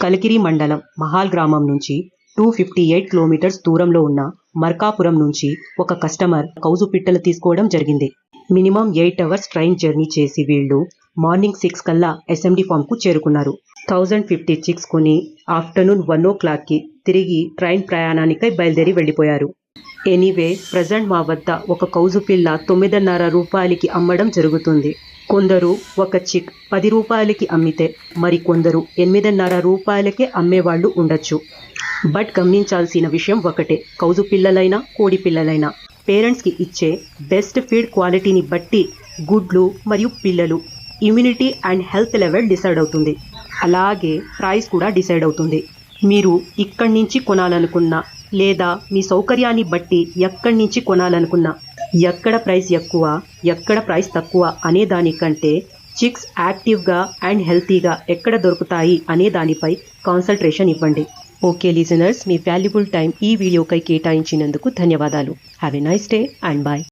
కలికిరి మండలం మహాల్ గ్రామం నుంచి 258 కిలోమీటర్స్ దూరంలో ఉన్న మర్కాపురం నుంచి ఒక కస్టమర్ కౌజు పిట్టలు తీసుకోవడం జరిగింది. మినిమం 8 అవర్స్ ట్రైన్ జర్నీ చేసి వీళ్ళు మార్నింగ్ 6 కల్లా ఎస్ఎండి ఫామ్కు చేరుకున్నారు. 1050 చిక్స్ కొని ఆఫ్టర్నూన్ 1 o'clockకి తిరిగి ట్రైన్ ప్రయాణానికై బయలుదేరి వెళ్ళిపోయారు. ఎనీవే ప్రజెంట్ మా వద్ద ఒక కౌజు పిల్ల 9.5 రూపాయలకి అమ్మడం జరుగుతుంది. కొందరు ఒక చిక్ 10 రూపాయలకి అమ్మితే మరికొందరు 8.5 రూపాయలకే అమ్మేవాళ్ళు ఉండొచ్చు. బట్ గమనించాల్సిన విషయం ఒకటే, కౌజు పిల్లలైనా కోడి పిల్లలైనా పేరెంట్స్కి ఇచ్చే బెస్ట్ ఫీడ్ క్వాలిటీని బట్టి గుడ్లు మరియు పిల్లలు immunity and health level decide అవుతుంది. అలాగే ప్రైస్ కూడా డిసైడ్ అవుతుంది. మీరు ఇక్కడి నుంచి కొనాలనుకున్నా లేదా మీ సౌకర్యాన్ని బట్టి ఎక్కడి నుంచి కొనాలనుకున్నా ఎక్కడ ప్రైస్ ఎక్కువ ఎక్కడ ప్రైస్ తక్కువ అనే దానికంటే చిక్స్ యాక్టివ్గా అండ్ హెల్తీగా ఎక్కడ దొరుకుతాయి అనే దానిపై కాన్సల్ట్రేషన్ ఇవ్వండి. ఓకే లిజనర్స్, మీ వాల్యుబుల్ టైం ఈ వీడియోకై కేటాయించినందుకు ధన్యవాదాలు. Have a nice day and bye.